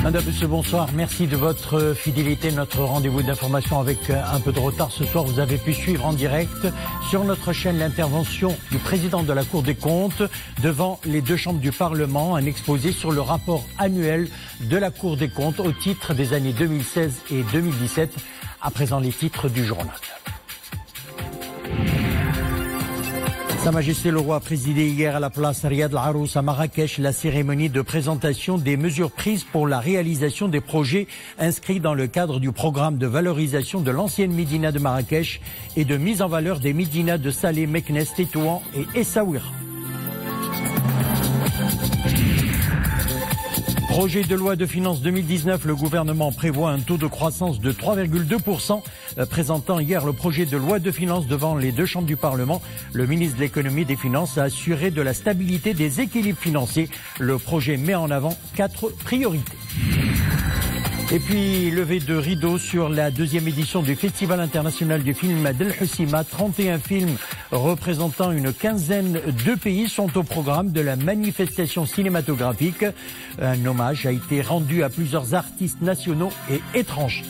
Madame, monsieur, bonsoir. Merci de votre fidélité. Notre rendez-vous d'information avec un peu de retard ce soir. Vous avez pu suivre en direct sur notre chaîne l'intervention du président de la Cour des comptes devant les deux chambres du Parlement. Un exposé sur le rapport annuel de la Cour des comptes au titre des années 2016 et 2017. À présent, les titres du journal. Sa Majesté le Roi a présidé hier à la place Riyad Al Arous à Marrakech la cérémonie de présentation des mesures prises pour la réalisation des projets inscrits dans le cadre du programme de valorisation de l'ancienne Médina de Marrakech et de mise en valeur des Médinas de Salé, Meknès, Tétouan et Essaouira. Projet de loi de finances 2019, le gouvernement prévoit un taux de croissance de 3,2%. Présentant hier le projet de loi de finances devant les deux chambres du Parlement, le ministre de l'économie et des finances a assuré de la stabilité des équilibres financiers. Le projet met en avant 4 priorités. Et puis, levée de rideau sur la deuxième édition du Festival international du film d'El Hoceima. 31 films représentant une quinzaine de pays sont au programme de la manifestation cinématographique. Un hommage a été rendu à plusieurs artistes nationaux et étrangers.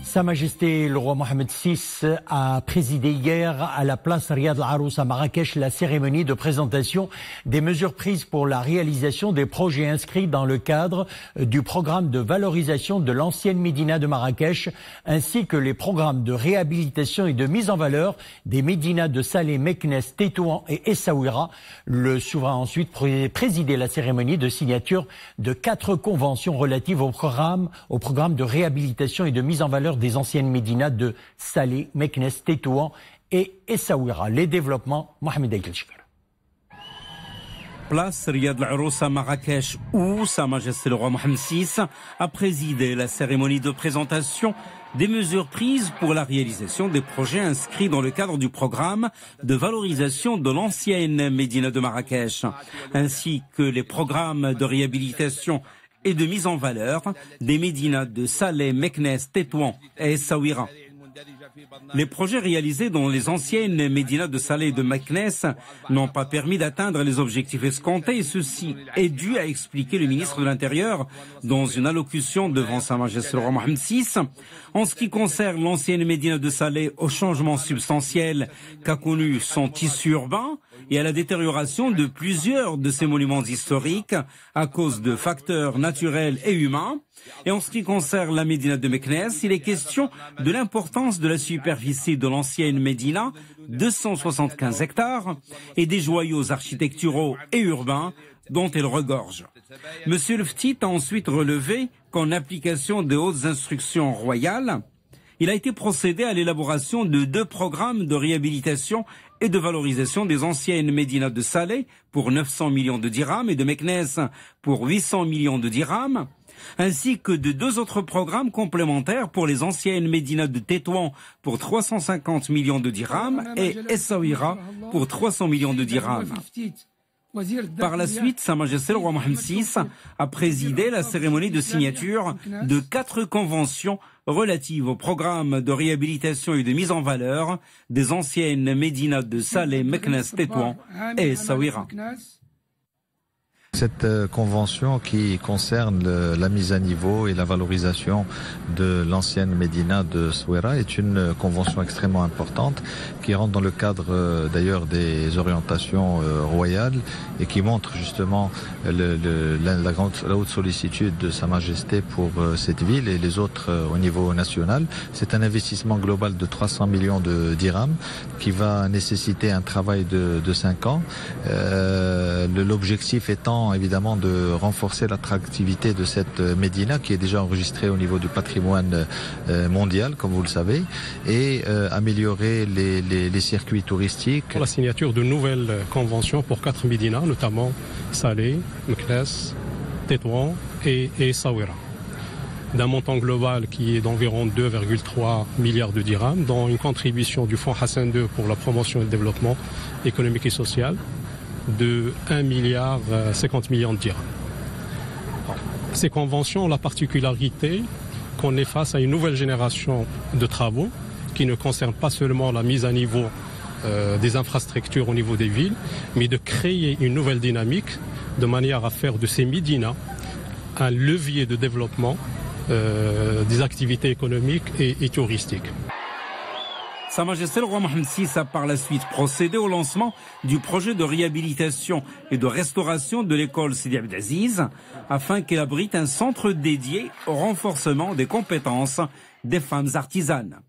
Sa Majesté le Roi Mohammed VI a présidé hier à la place Riyad Al Arous à Marrakech la cérémonie de présentation des mesures prises pour la réalisation des projets inscrits dans le cadre du programme de valorisation de l'ancienne Médina de Marrakech, ainsi que les programmes de réhabilitation et de mise en valeur des Médinas de Salé, Meknès, Tétouan et Essaouira. Le souverain a ensuite présidé la cérémonie de signature de 4 conventions relatives au programme de réhabilitation et de mise en valeur des anciennes Médinas de Salé, Meknès, Tétouan et Essaouira. Les développements, Mohamed Aïkilchkar. Place Riyad Al Arous à Marrakech, où Sa Majesté le Roi Mohammed VI a présidé la cérémonie de présentation des mesures prises pour la réalisation des projets inscrits dans le cadre du programme de valorisation de l'ancienne Médina de Marrakech, ainsi que les programmes de réhabilitation et de mise en valeur des Médinas de Salé, Meknès, Tétouan et Essaouira. Les projets réalisés dans les anciennes Médinas de Salé et de Meknès n'ont pas permis d'atteindre les objectifs escomptés et ceci est dû à expliquer le ministre de l'Intérieur dans une allocution devant Sa Majesté le Roi Mohammed VI. En ce qui concerne l'ancienne Médina de Salé, au changement substantiel qu'a connu son tissu urbain et à la détérioration de plusieurs de ses monuments historiques à cause de facteurs naturels et humains. Et en ce qui concerne la Médina de Meknès, il est question de l'importance de la superficie de l'ancienne Médina, 275 hectares, et des joyaux architecturaux et urbains dont elle regorge. Monsieur le Ftit a ensuite relevé qu'en application des hautes instructions royales, il a été procédé à l'élaboration de 2 programmes de réhabilitation et de valorisation des anciennes Médinas de Salé pour 900 millions de dirhams et de Meknès pour 800 millions de dirhams, ainsi que de 2 autres programmes complémentaires pour les anciennes Médinas de Tétouan pour 350 millions de dirhams et Essaouira pour 300 millions de dirhams. Par la suite, Sa Majesté le Roi Mohammed VI a présidé la cérémonie de signature de 4 conventions relatives au programme de réhabilitation et de mise en valeur des anciennes Médinas de Salé, Meknès, Tétouan et Essaouira. Cette convention qui concerne la mise à niveau et la valorisation de l'ancienne Médina de Essaouira est une convention extrêmement importante qui rentre dans le cadre d'ailleurs des orientations royales et qui montre justement la haute sollicitude de Sa Majesté pour cette ville et les autres au niveau national. C'est un investissement global de 300 millions de dirhams qui va nécessiter un travail de 5 ans. L'objectif étant évidemment de renforcer l'attractivité de cette Médina qui est déjà enregistrée au niveau du patrimoine mondial, comme vous le savez, et améliorer les circuits touristiques. Pour la signature de nouvelles conventions pour 4 Médinas, notamment Salé, Meknès, Tétouan et Essaouira, d'un montant global qui est d'environ 2,3 milliards de dirhams, dont une contribution du Fonds Hassan II pour la promotion et le développement économique et social de 1,50 milliard de dirhams. Ces conventions ont la particularité qu'on est face à une nouvelle génération de travaux qui ne concernent pas seulement la mise à niveau des infrastructures au niveau des villes, mais de créer une nouvelle dynamique de manière à faire de ces médinas un levier de développement des activités économiques et touristiques. Sa Majesté le roi Mohammed VI a par la suite procédé au lancement du projet de réhabilitation et de restauration de l'école Sidi Abdelaziz afin qu'elle abrite un centre dédié au renforcement des compétences des femmes artisanes.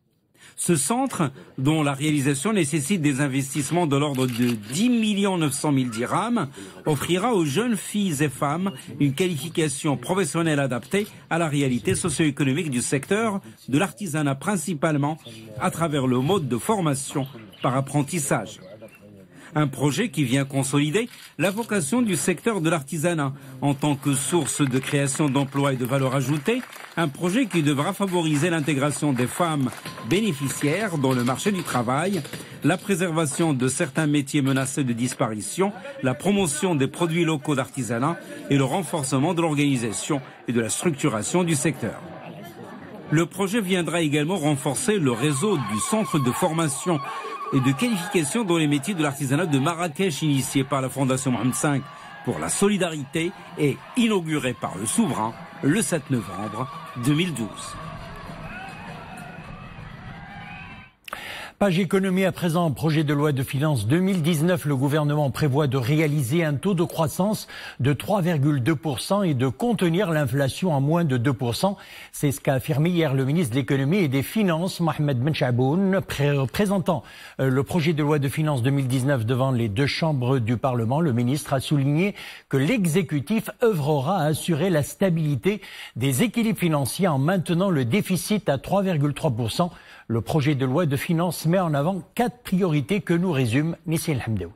Ce centre, dont la réalisation nécessite des investissements de l'ordre de 10 900 000 dirhams, offrira aux jeunes filles et femmes une qualification professionnelle adaptée à la réalité socio-économique du secteur de l'artisanat, principalement à travers le mode de formation par apprentissage. Un projet qui vient consolider la vocation du secteur de l'artisanat en tant que source de création d'emplois et de valeur ajoutée, un projet qui devra favoriser l'intégration des femmes bénéficiaires dans le marché du travail, la préservation de certains métiers menacés de disparition, la promotion des produits locaux d'artisanat et le renforcement de l'organisation et de la structuration du secteur. Le projet viendra également renforcer le réseau du centre de formation et de qualification dans les métiers de l'artisanat de Marrakech, initié par la Fondation Mohammed V pour la solidarité et inauguré par le souverain le 7 novembre 2012. Page économie à présent, projet de loi de finances 2019, le gouvernement prévoit de réaliser un taux de croissance de 3,2% et de contenir l'inflation à moins de 2%. C'est ce qu'a affirmé hier le ministre de l'économie et des finances, Mohamed Benchaboun, présentant le projet de loi de finances 2019 devant les deux chambres du Parlement. Le ministre a souligné que l'exécutif œuvrera à assurer la stabilité des équilibres financiers en maintenant le déficit à 3,3%. Le projet de loi de finances met en avant 4 priorités que nous résume Nissim Hamdaoui.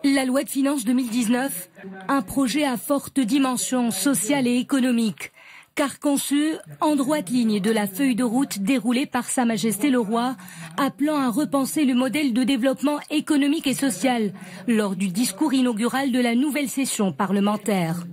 La loi de finances 2019, un projet à forte dimension sociale et économique, car conçu en droite ligne de la feuille de route déroulée par Sa Majesté le Roi, appelant à repenser le modèle de développement économique et social lors du discours inaugural de la nouvelle session parlementaire.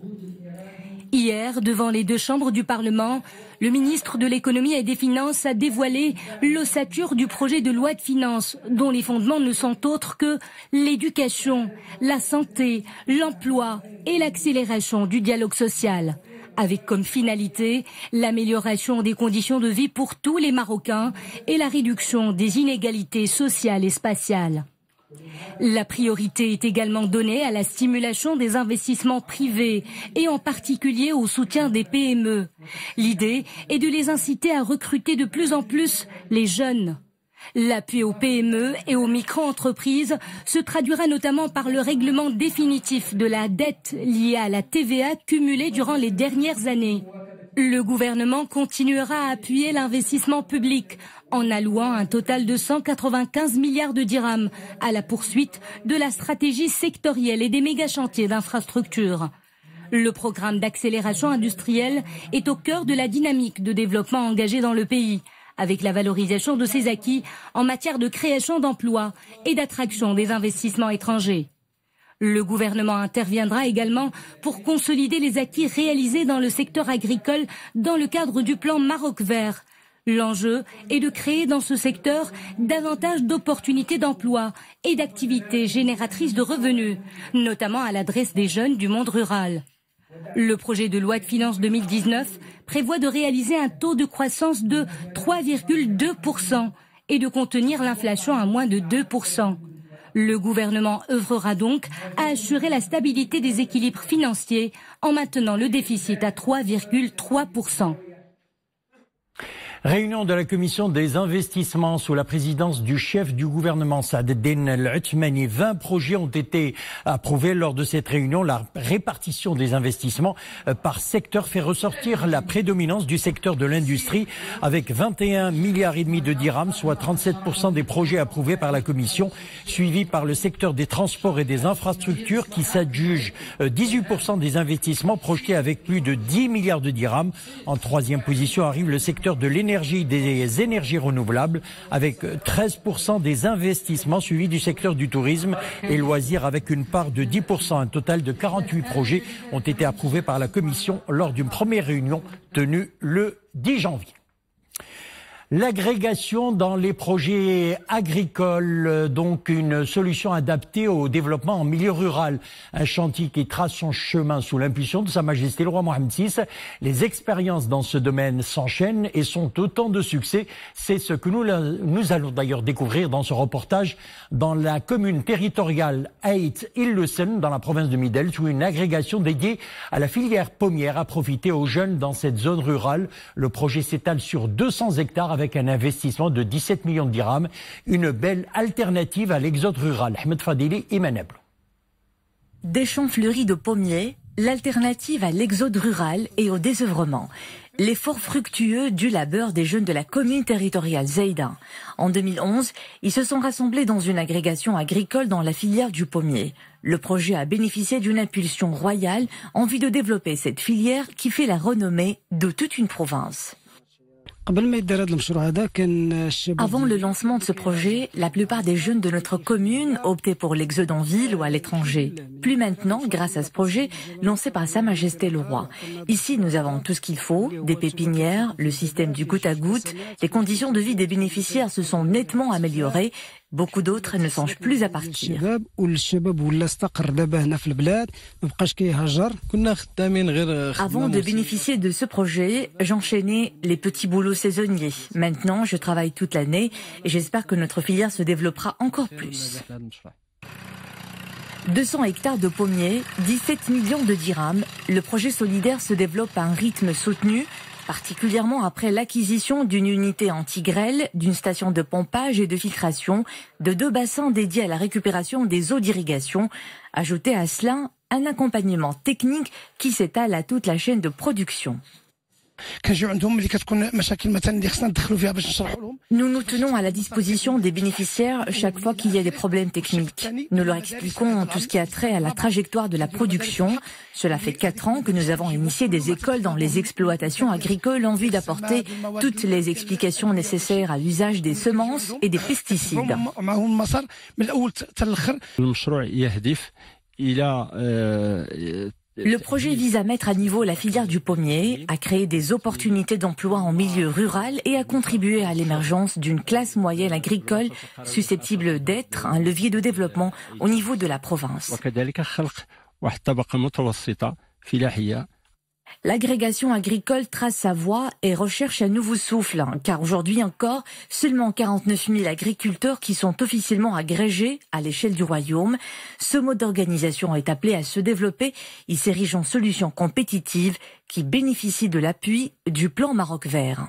Hier, devant les deux chambres du Parlement, le ministre de l'économie et des finances a dévoilé l'ossature du projet de loi de finances, dont les fondements ne sont autres que l'éducation, la santé, l'emploi et l'accélération du dialogue social, avec comme finalité l'amélioration des conditions de vie pour tous les Marocains et la réduction des inégalités sociales et spatiales. La priorité est également donnée à la stimulation des investissements privés et en particulier au soutien des PME. L'idée est de les inciter à recruter de plus en plus les jeunes. L'appui aux PME et aux micro-entreprises se traduira notamment par le règlement définitif de la dette liée à la TVA cumulée durant les dernières années. Le gouvernement continuera à appuyer l'investissement public en allouant un total de 195 milliards de dirhams à la poursuite de la stratégie sectorielle et des méga-chantiers d'infrastructures. Le programme d'accélération industrielle est au cœur de la dynamique de développement engagée dans le pays, avec la valorisation de ses acquis en matière de création d'emplois et d'attraction des investissements étrangers. Le gouvernement interviendra également pour consolider les acquis réalisés dans le secteur agricole dans le cadre du plan Maroc vert. L'enjeu est de créer dans ce secteur davantage d'opportunités d'emploi et d'activités génératrices de revenus, notamment à l'adresse des jeunes du monde rural. Le projet de loi de finances 2019 prévoit de réaliser un taux de croissance de 3,2% et de contenir l'inflation à moins de 2%. Le gouvernement œuvrera donc à assurer la stabilité des équilibres financiers en maintenant le déficit à 3,3%. Réunion de la commission des investissements sous la présidence du chef du gouvernement Saad Eddine El-Othmani. 20 projets ont été approuvés lors de cette réunion. La répartition des investissements par secteur fait ressortir la prédominance du secteur de l'industrie avec 21 milliards et demi de dirhams, soit 37% des projets approuvés par la commission, suivi par le secteur des transports et des infrastructures qui s'adjuge 18% des investissements projetés avec plus de 10 milliards de dirhams. En troisième position arrive le secteur de l'énergie, des énergies renouvelables avec 13% des investissements, suivis du secteur du tourisme et loisirs avec une part de 10%. Un total de 48 projets ont été approuvés par la commission lors d'une première réunion tenue le 10 janvier. L'agrégation dans les projets agricoles, donc une solution adaptée au développement en milieu rural. Un chantier qui trace son chemin sous l'impulsion de Sa Majesté le roi Mohammed VI. Les expériences dans ce domaine s'enchaînent et sont autant de succès. C'est ce que nous allons d'ailleurs découvrir dans ce reportage dans la commune territoriale Ait Illusen, dans la province de Middelburg, où une agrégation dédiée à la filière pommière a profité aux jeunes dans cette zone rurale. Le projet s'étale sur 200 hectares avec un investissement de 17 millions de dirhams. Une belle alternative à l'exode rural. Ahmed Fadili, Imanablo. Des champs fleuris de pommiers, l'alternative à l'exode rural et au désœuvrement. L'effort fructueux du labeur des jeunes de la commune territoriale Zaïda. En 2011, ils se sont rassemblés dans une agrégation agricole dans la filière du pommier. Le projet a bénéficié d'une impulsion royale en vue de développer cette filière qui fait la renommée de toute une province. Avant le lancement de ce projet, la plupart des jeunes de notre commune optaient pour l'exode en ville ou à l'étranger. Plus maintenant, grâce à ce projet lancé par Sa Majesté le Roi. Ici, nous avons tout ce qu'il faut, des pépinières, le système du goutte à goutte. Les conditions de vie des bénéficiaires se sont nettement améliorées. Beaucoup d'autres ne songent plus à partir. Avant de bénéficier de ce projet, j'enchaînais les petits boulots saisonniers. Maintenant, je travaille toute l'année et j'espère que notre filière se développera encore plus. 200 hectares de pommiers, 17 millions de dirhams. Le projet solidaire se développe à un rythme soutenu, particulièrement après l'acquisition d'une unité anti-grêle, d'une station de pompage et de filtration, de 2 bassins dédiés à la récupération des eaux d'irrigation. Ajoutez à cela un accompagnement technique qui s'étale à toute la chaîne de production. Nous nous tenons à la disposition des bénéficiaires chaque fois qu'il y a des problèmes techniques. Nous leur expliquons tout ce qui a trait à la trajectoire de la production. Cela fait 4 ans que nous avons initié des écoles dans les exploitations agricoles en vue d'apporter toutes les explications nécessaires à l'usage des semences et des pesticides. Le projet vise à mettre à niveau la filière du pommier, à créer des opportunités d'emploi en milieu rural et à contribuer à l'émergence d'une classe moyenne agricole susceptible d'être un levier de développement au niveau de la province. L'agrégation agricole trace sa voie et recherche un nouveau souffle, car aujourd'hui encore, seulement 49 000 agriculteurs qui sont officiellement agrégés à l'échelle du royaume. Ce mode d'organisation est appelé à se développer. Il s'érige en solution compétitive qui bénéficie de l'appui du plan Maroc Vert.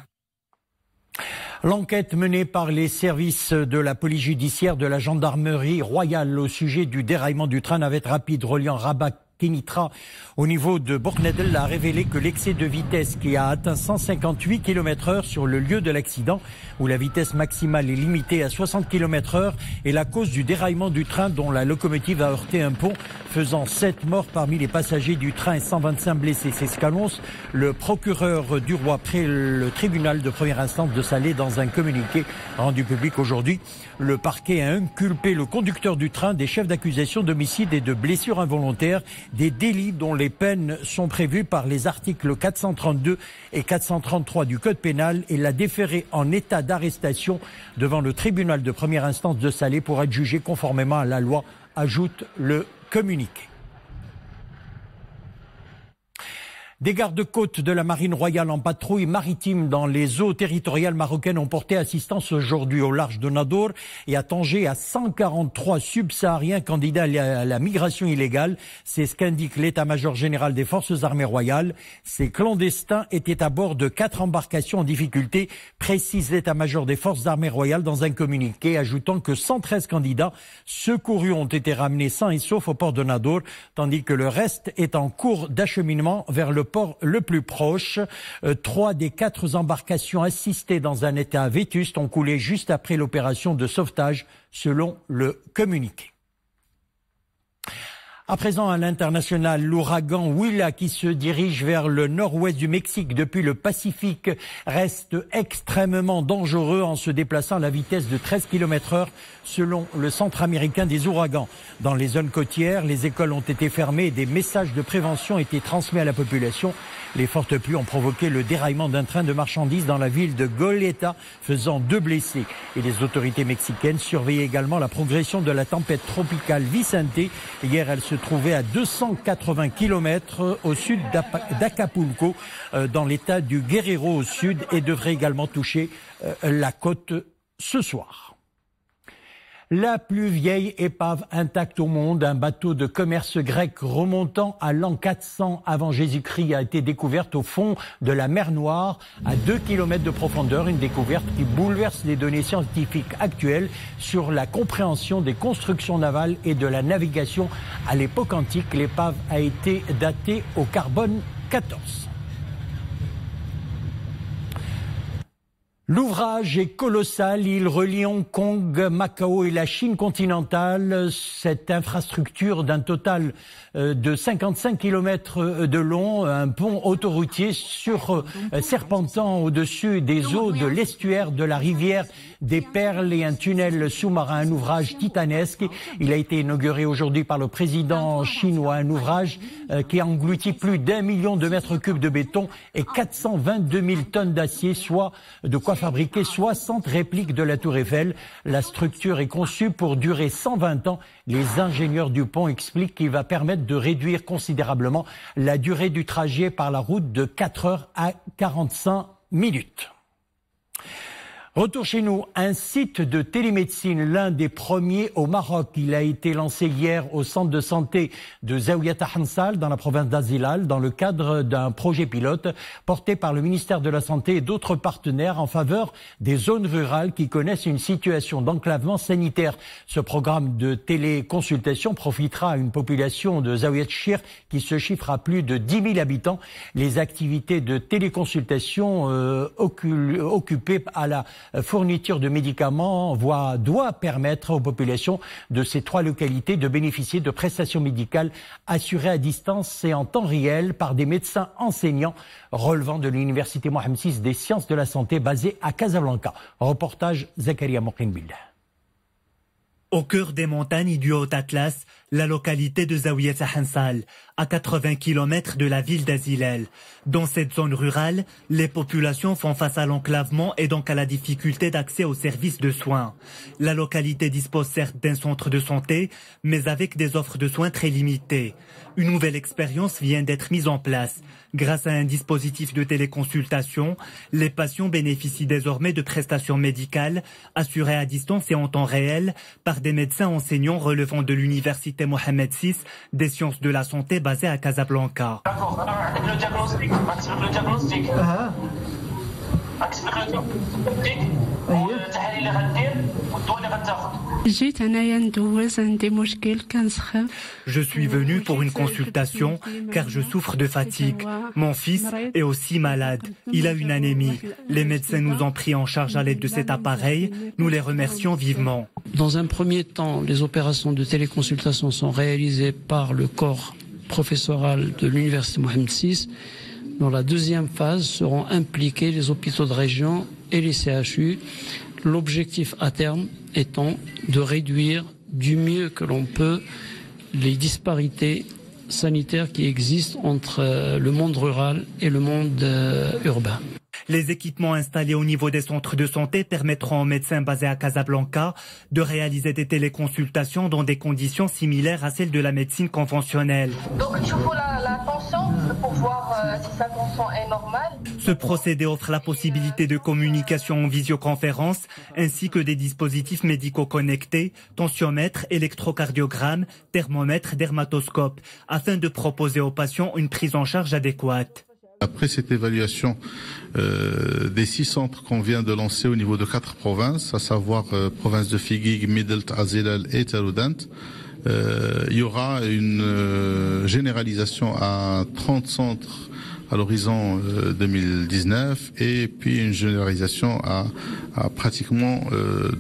L'enquête menée par les services de la police judiciaire de la gendarmerie royale au sujet du déraillement du train navette rapide reliant Rabat Kenitra au niveau de Bournedel a révélé que l'excès de vitesse qui a atteint 158 km/h sur le lieu de l'accident, où la vitesse maximale est limitée à 60 km/h, est la cause du déraillement du train dont la locomotive a heurté un pont, faisant 7 morts parmi les passagers du train et 125 blessés. C'est ce qu'annonce le procureur du roi près le tribunal de première instance de Salé dans un communiqué rendu public aujourd'hui. Le parquet a inculpé le conducteur du train des chefs d'accusation d'homicide et de blessures involontaires, des délits dont les peines sont prévues par les articles 432 et 433 du Code pénal, et l'a déféré en état d'arrestation devant le tribunal de première instance de Salé pour être jugé conformément à la loi, ajoute le communiqué. Des gardes-côtes de la marine royale en patrouille maritime dans les eaux territoriales marocaines ont porté assistance aujourd'hui au large de Nador et à Tanger à 143 subsahariens candidats à la migration illégale. C'est ce qu'indique l'état-major général des forces armées royales. Ces clandestins étaient à bord de 4 embarcations en difficulté, précise l'état-major des forces armées royales dans un communiqué, ajoutant que 113 candidats secourus ont été ramenés sains et saufs au port de Nador, tandis que le reste est en cours d'acheminement vers le port le plus proche. 3 des 4 embarcations assistées dans un état vétuste ont coulé juste après l'opération de sauvetage, selon le communiqué. À présent, à l'international, l'ouragan Willa qui se dirige vers le nord-ouest du Mexique depuis le Pacifique reste extrêmement dangereux en se déplaçant à la vitesse de 13 km/h selon le Centre américain des ouragans. Dans les zones côtières, les écoles ont été fermées et des messages de prévention ont été transmis à la population. Les fortes pluies ont provoqué le déraillement d'un train de marchandises dans la ville de Goleta, faisant 2 blessés. Et les autorités mexicaines surveillaient également la progression de la tempête tropicale Vicente. Hier, elle se trouvait à 280 km au sud d'Acapulco, dans l'état du Guerrero au sud, et devrait également toucher la côte ce soir. La plus vieille épave intacte au monde, un bateau de commerce grec remontant à l'an 400 avant Jésus-Christ, a été découverte au fond de la mer Noire à 2 km de profondeur. Une découverte qui bouleverse les données scientifiques actuelles sur la compréhension des constructions navales et de la navigation à l'époque antique. L'épave a été datée au carbone 14. L'ouvrage est colossal, il relie Hong Kong, Macao et la Chine continentale. Cette infrastructure d'un total de 55 km de long, un pont autoroutier serpentant au-dessus des eaux de l'estuaire de la rivière des Perles et un tunnel sous-marin, un ouvrage titanesque. Il a été inauguré aujourd'hui par le président chinois, un ouvrage qui engloutit plus d'1 million de mètres cubes de béton et 422 000 tonnes d'acier, soit de quoi fabriquer 60 répliques de la Tour Eiffel. La structure est conçue pour durer 120 ans. Les ingénieurs du pont expliquent qu'il va permettre de réduire considérablement la durée du trajet par la route de 4 heures à 45 minutes. Retour chez nous, un site de télémédecine, l'un des premiers au Maroc. Il a été lancé hier au centre de santé de Zaouiat Hansal, dans la province d'Azilal, dans le cadre d'un projet pilote porté par le ministère de la Santé et d'autres partenaires en faveur des zones rurales qui connaissent une situation d'enclavement sanitaire. Ce programme de téléconsultation profitera à une population de Zaouiat Chir qui se chiffre à plus de 10 000 habitants. Les activités de téléconsultation occupées à la fourniture de médicaments doit permettre aux populations de ces 3 localités de bénéficier de prestations médicales assurées à distance et en temps réel par des médecins enseignants relevant de l'université Mohamed VI des sciences de la santé basée à Casablanca. Reportage Zakaria Mokinbillah. Au cœur des montagnes du Haut-Atlas, la localité de Zaouiat Hansal, à 80 km de la ville d'Azilal. Dans cette zone rurale, les populations font face à l'enclavement et donc à la difficulté d'accès aux services de soins. La localité dispose certes d'un centre de santé, mais avec des offres de soins très limitées. Une nouvelle expérience vient d'être mise en place. Grâce à un dispositif de téléconsultation, les patients bénéficient désormais de prestations médicales assurées à distance et en temps réel par des médecins enseignants relevant de l'université Mohamed VI des sciences de la santé basée à Casablanca. Je suis venu pour une consultation car je souffre de fatigue. Mon fils est aussi malade. Il a une anémie. Les médecins nous ont pris en charge à l'aide de cet appareil. Nous les remercions vivement. Dans un premier temps, les opérations de téléconsultation sont réalisées par le corps professoral de l'université Mohamed VI. Dans la deuxième phase seront impliqués les hôpitaux de région et les CHU. L'objectif à terme étant de réduire du mieux que l'on peut les disparités sanitaires qui existent entre le monde rural et le monde urbain. Les équipements installés au niveau des centres de santé permettront aux médecins basés à Casablanca de réaliser des téléconsultations dans des conditions similaires à celles de la médecine conventionnelle. Donc tu vois la tension pour voir si sa tension est normale. Ce procédé offre la possibilité de communication en visioconférence ainsi que des dispositifs médicaux connectés, tensiomètre, électrocardiogramme, thermomètre, dermatoscope, afin de proposer aux patients une prise en charge adéquate. Après cette évaluation des 6 centres qu'on vient de lancer au niveau de 4 provinces, à savoir province de Figuig, Midelt, Azilal et Taroudant, il y aura une généralisation à 30 centres à l'horizon 2019 et puis une généralisation à pratiquement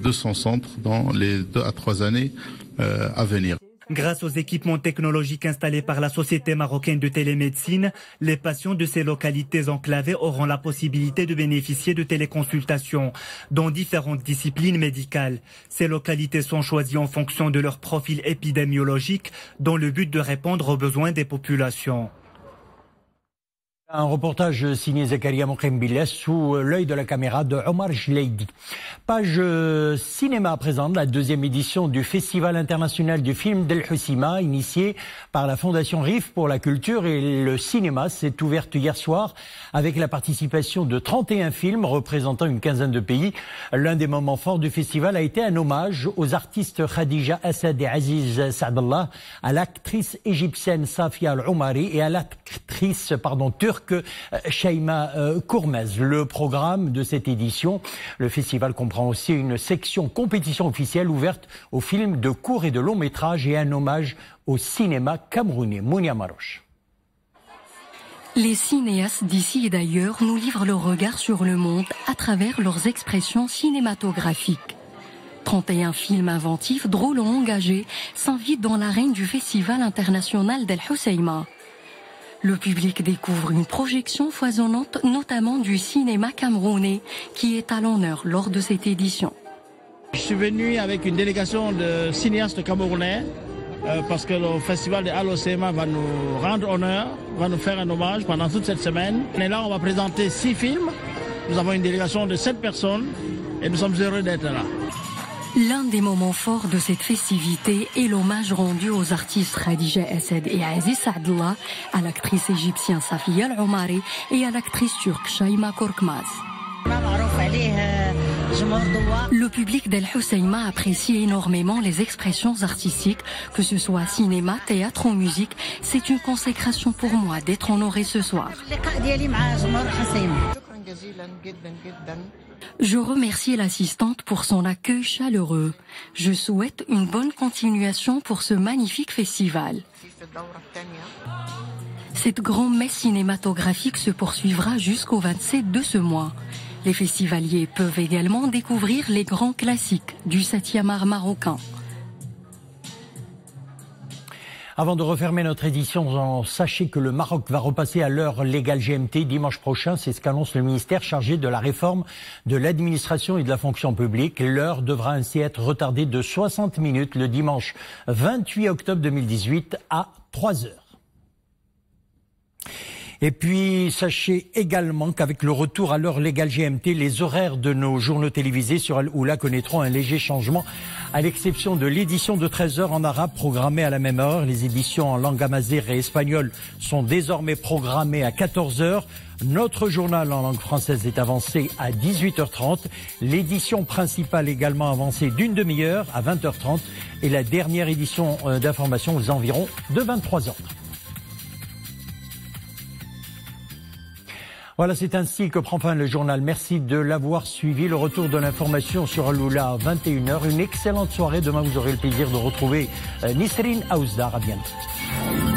200 centres dans les 2 à 3 années à venir. Grâce aux équipements technologiques installés par la Société marocaine de télémédecine, les patients de ces localités enclavées auront la possibilité de bénéficier de téléconsultations dans différentes disciplines médicales. Ces localités sont choisies en fonction de leur profil épidémiologique dans le but de répondre aux besoins des populations. Un reportage signé Zakaria Mokhembileh sous l'œil de la caméra de Omar Jleidi. Page cinéma à présent, la deuxième édition du Festival international du film d'El Hoceima, initié par la Fondation RIF pour la culture et le cinéma, s'est ouverte hier soir avec la participation de 31 films représentant une quinzaine de pays. L'un des moments forts du festival a été un hommage aux artistes Khadija Assad et Aziz Saadallah, à l'actrice égyptienne Safia Al-Oumari et à l'actrice turque Shaima Kourmez. Le programme de cette édition, le festival comprend aussi une section compétition officielle ouverte aux films de court et de long métrage et un hommage au cinéma camerounais. Mounia Maroche. Les cinéastes d'ici et d'ailleurs nous livrent leur regard sur le monde à travers leurs expressions cinématographiques. 31 films inventifs, drôles ou engagés s'invitent dans l'arène du Festival international d'El Hoceima. Le public découvre une projection foisonnante, notamment du cinéma camerounais, qui est à l'honneur lors de cette édition. Je suis venu avec une délégation de cinéastes camerounais parce que le festival de El Hoceima va nous rendre honneur, va nous faire un hommage pendant toute cette semaine. Et là, on va présenter 6 films. Nous avons une délégation de 7 personnes et nous sommes heureux d'être là. L'un des moments forts de cette festivité est l'hommage rendu aux artistes Khadija Assad et Aziz Saadallah, à l'actrice égyptienne Safia Al-Oumari et à l'actrice turque Shaima Kourmez. Le public d'El Hoceima apprécie énormément les expressions artistiques, que ce soit cinéma, théâtre ou musique. C'est une consécration pour moi d'être honoré ce soir. Je remercie l'assistante pour son accueil chaleureux. Je souhaite une bonne continuation pour ce magnifique festival. Cette grande messe cinématographique se poursuivra jusqu'au 27 de ce mois. Les festivaliers peuvent également découvrir les grands classiques du 7e art marocain. Avant de refermer notre édition, sachez que le Maroc va repasser à l'heure légale GMT dimanche prochain. C'est ce qu'annonce le ministère chargé de la réforme de l'administration et de la fonction publique. L'heure devra ainsi être retardée de 60 minutes le dimanche 28 octobre 2018 à 3 heures. Et puis, sachez également qu'avec le retour à l'heure légale GMT, les horaires de nos journaux télévisés sur Al-Oula connaîtront un léger changement, à l'exception de l'édition de 13h en arabe programmée à la même heure. Les éditions en langue amazigh et espagnole sont désormais programmées à 14h. Notre journal en langue française est avancé à 18h30. L'édition principale également avancée d'une demi-heure à 20h30. Et la dernière édition d'information aux environs de 23h. Voilà, c'est ainsi que prend fin le journal. Merci de l'avoir suivi. Le retour de l'information sur Al-Oula à 21h. Une excellente soirée. Demain, vous aurez le plaisir de retrouver Nisrine Aouzdar. À bientôt.